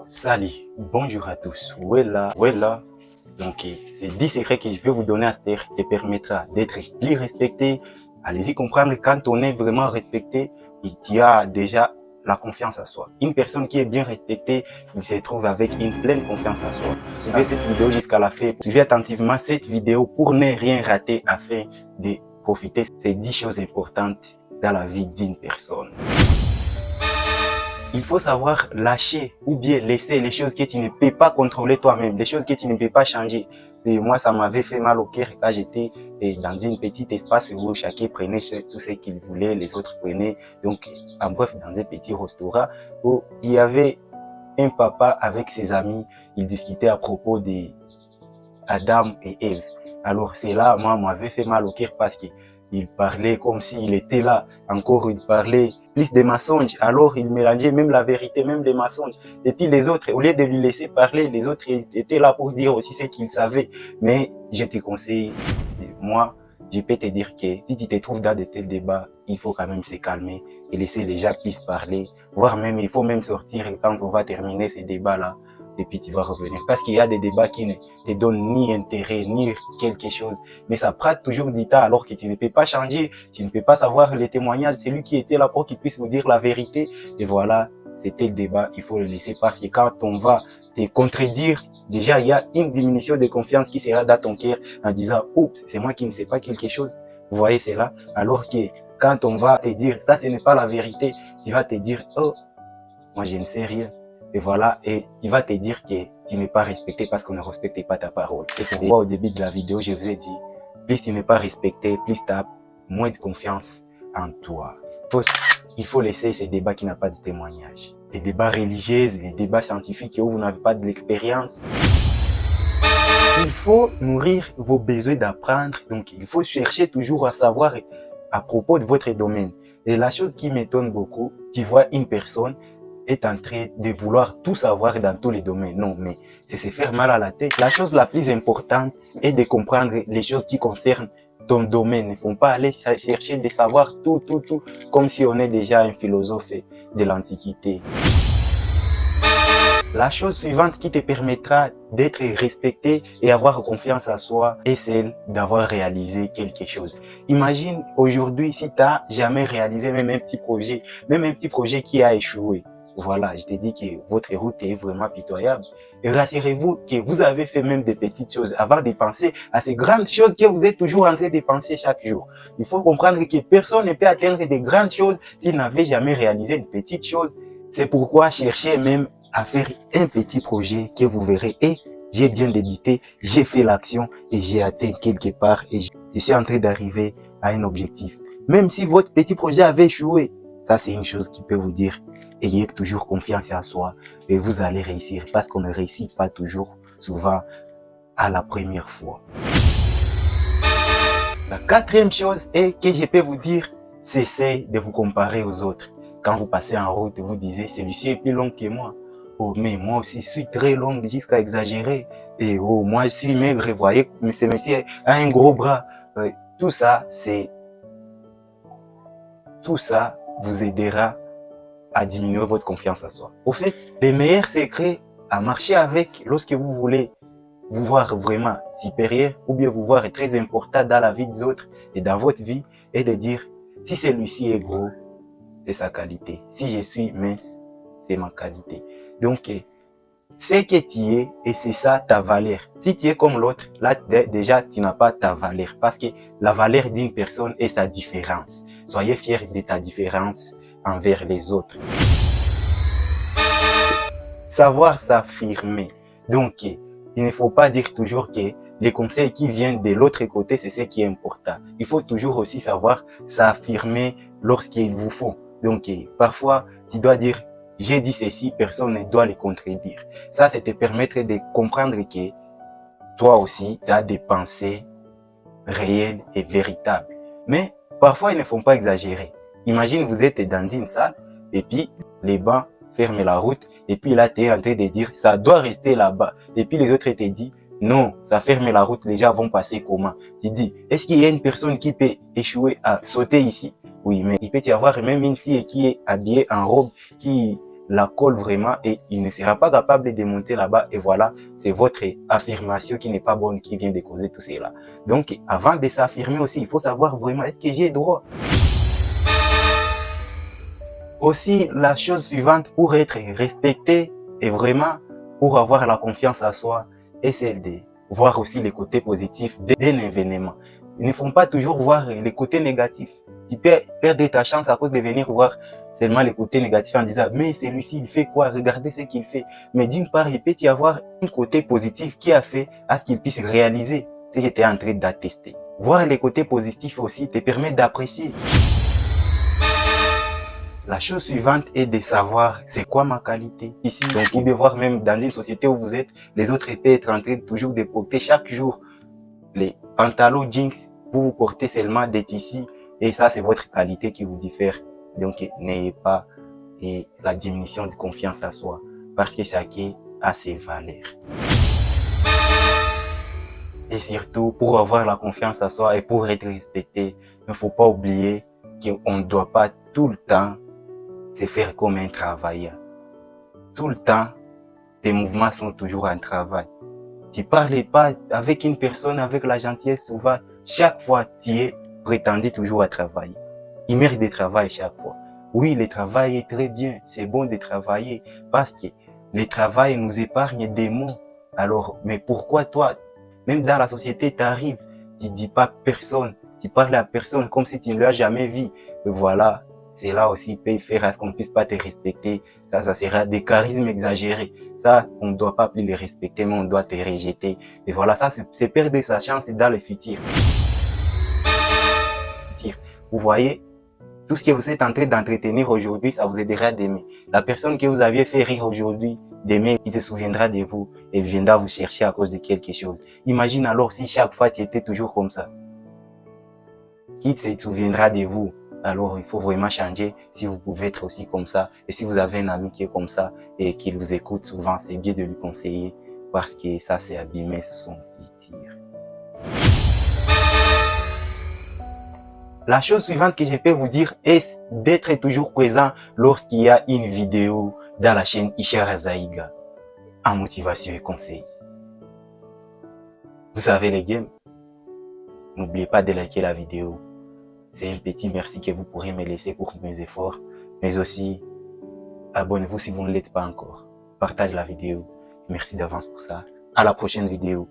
Salut, bonjour à tous. Voilà. Donc, c'est 10 secrets que je vais vous donner à cette heure qui te permettra d'être plus respecté. Allez-y comprendre quand on est vraiment respecté, il y a déjà la confiance à soi. Une personne qui est bien respectée, il se trouve avec une pleine confiance à soi. Suivez cette vidéo jusqu'à la fin. Suivez attentivement cette vidéo pour ne rien rater afin de profiter de ces 10 choses importantes dans la vie d'une personne. Il faut savoir lâcher ou bien laisser les choses que tu ne peux pas contrôler toi-même, les choses que tu ne peux pas changer. Et moi, ça m'avait fait mal au cœur quand j'étais dans une petite espace où chacun prenait tout ce qu'il voulait, les autres prenaient. Donc, en bref, dans un petit restaurant où il y avait un papa avec ses amis, ils discutaient à propos de Adam et Ève. Alors, c'est là, moi, m'avait fait mal au cœur parce que il parlait comme s'il était là. Encore, il parlait plus des mensonges. Alors, il mélangeait même la vérité, même les mensonges. Et puis les autres, au lieu de lui laisser parler, les autres étaient là pour dire aussi ce qu'ils savaient. Mais je te conseille, moi, je peux te dire que si tu te trouves dans de tels débats, il faut quand même se calmer et laisser les gens plus parler. Voire même, il faut même sortir quand on va terminer ces débats-là. Et puis tu vas revenir. Parce qu'il y a des débats qui ne te donnent ni intérêt, ni quelque chose. Mais ça prend toujours du temps alors que tu ne peux pas changer. Tu ne peux pas savoir les témoignages. C'est lui qui était là pour qu'il puisse vous dire la vérité. Et voilà, c'était le débat. Il faut le laisser parce que quand on va te contredire, déjà il y a une diminution de confiance qui sera dans ton cœur en disant « Oups, c'est moi qui ne sais pas quelque chose. » Vous voyez cela? Alors que quand on va te dire « Ça, ce n'est pas la vérité », tu vas te dire « Oh, moi je ne sais rien. » Et voilà, et tu vas te dire que tu n'es pas respecté parce qu'on ne respecte pas ta parole. C'est pourquoi au début de la vidéo, je vous ai dit, plus tu n'es pas respecté, plus tu as moins de confiance en toi. Il faut laisser ces débats qui n'ont pas de témoignage. Les débats religieux, les débats scientifiques où vous n'avez pas de l'expérience. Il faut nourrir vos besoins d'apprendre. Donc, il faut chercher toujours à savoir à propos de votre domaine. Et la chose qui m'étonne beaucoup, tu vois une personne est en train de vouloir tout savoir dans tous les domaines. Non, mais c'est se faire mal à la tête. La chose la plus importante est de comprendre les choses qui concernent ton domaine. Il ne faut pas aller chercher de savoir tout, comme si on est déjà un philosophe de l'Antiquité. La chose suivante qui te permettra d'être respecté et avoir confiance en soi est celle d'avoir réalisé quelque chose. Imagine aujourd'hui si tu n'as jamais réalisé même un petit projet qui a échoué. Voilà, je te dis que votre route est vraiment pitoyable. Et rassurez-vous que vous avez fait même des petites choses avant de penser à ces grandes choses que vous êtes toujours en train de penser chaque jour. Il faut comprendre que personne ne peut atteindre des grandes choses s'il n'avait jamais réalisé une petite chose. C'est pourquoi cherchez même à faire un petit projet que vous verrez. Et j'ai bien débuté, j'ai fait l'action et j'ai atteint quelque part et je suis en train d'arriver à un objectif. Même si votre petit projet avait échoué, ça c'est une chose qui peut vous dire. Ayez toujours confiance en soi et vous allez réussir parce qu'on ne réussit pas toujours, souvent à la première fois. La quatrième chose est que je peux vous dire, cessez de vous comparer aux autres. Quand vous passez en route, vous disiez, celui-ci est plus long que moi. Oh, mais moi aussi, je suis très long jusqu'à exagérer. Et oh, moi, je suis maigre, vous voyez, mais ce monsieur a un gros bras. Tout ça vous aidera à diminuer votre confiance en soi. Au fait, les meilleurs secrets à marcher avec lorsque vous voulez vous voir vraiment supérieur ou bien vous voir très important dans la vie des autres et dans votre vie est de dire, si celui-ci est gros, c'est sa qualité. Si je suis mince, c'est ma qualité. Donc, c'est que tu es et c'est ça ta valeur. Si tu es comme l'autre, là déjà tu n'as pas ta valeur parce que la valeur d'une personne est sa différence. Soyez fiers de ta différence envers les autres. Savoir s'affirmer. Donc, il ne faut pas dire toujours que les conseils qui viennent de l'autre côté, c'est ce qui est important. Il faut toujours aussi savoir s'affirmer lorsqu'il vous faut. Donc, parfois, tu dois dire, j'ai dit ceci, personne ne doit le contredire. Ça te permettre de comprendre que toi aussi, tu as des pensées réelles et véritables. Mais parfois, ils ne font pas exagérer. Imagine, vous êtes dans une salle et puis les bancs ferment la route et puis là, tu es en train de dire, ça doit rester là-bas. Et puis les autres te disent, non, ça ferme la route, les gens vont passer comment? Tu dis, est-ce qu'il y a une personne qui peut échouer à sauter ici? Oui, mais il peut y avoir même une fille qui est habillée en robe, qui la colle vraiment et il ne sera pas capable de monter là-bas. Et voilà, c'est votre affirmation qui n'est pas bonne qui vient de causer tout cela. Donc, avant de s'affirmer aussi, il faut savoir vraiment, est-ce que j'ai droit? Aussi, la chose suivante pour être respecté et vraiment pour avoir la confiance en soi, est celle de voir aussi les côtés positifs d'un événement. Il ne faut pas toujours voir les côtés négatifs. Tu peux perdre ta chance à cause de venir voir seulement les côtés négatifs en disant mais celui-ci il fait quoi, regardez ce qu'il fait. Mais d'une part, il peut y avoir un côté positif qui a fait à ce qu'il puisse réaliser ce que tu es en train d'attester. Voir les côtés positifs aussi te permet d'apprécier. La chose suivante est de savoir c'est quoi ma qualité ici. Donc, vous pouvez voir même dans une société où vous êtes, les autres peuvent être en train toujours de porter chaque jour les pantalons jeans, vous portez seulement des tissus et ça c'est votre qualité qui vous diffère. Donc, n'ayez pas la diminution de confiance à soi parce que chacun a ses valeurs. Et surtout, pour avoir la confiance à soi et pour être respecté, il ne faut pas oublier qu'on ne doit pas tout le temps se faire comme un travailleur. Tout le temps, tes mouvements sont toujours un travail. Tu ne parles pas avec une personne avec la gentillesse souvent. Chaque fois, tu es prétendu toujours à travailler. Il mérite de travailler chaque fois. Oui, le travail est très bien. C'est bon de travailler parce que le travail nous épargne des mots. Alors, mais pourquoi toi, même dans la société, tu arrives, tu ne dis pas personne, tu parles à personne comme si tu ne l'as jamais vu. Et voilà, c'est là aussi peut faire à ce qu'on ne puisse pas te respecter. Ça sera des charismes exagérés. Ça, on ne doit pas plus les respecter, mais on doit te rejeter. Et voilà, ça, c'est perdre sa chance dans le futur. Vous voyez, tout ce que vous êtes en train d'entretenir aujourd'hui, ça vous aidera demain. La personne que vous aviez fait rire aujourd'hui, demain, il se souviendra de vous et viendra vous chercher à cause de quelque chose. Imagine alors si chaque fois tu étais toujours comme ça. Qui se souviendra de vous? Alors, il faut vraiment changer si vous pouvez être aussi comme ça. Et si vous avez un ami qui est comme ça et qui vous écoute souvent, c'est bien de lui conseiller parce que ça, c'est abîmer son futur. La chose suivante que je peux vous dire est d'être toujours présent lorsqu'il y a une vidéo dans la chaîne Ishara Zaiga en motivation et conseil. Vous savez les games, n'oubliez pas de liker la vidéo. C'est un petit merci que vous pourrez me laisser pour mes efforts, mais aussi abonnez-vous si vous ne l'êtes pas encore. Partagez la vidéo. Merci d'avance pour ça. À la prochaine vidéo.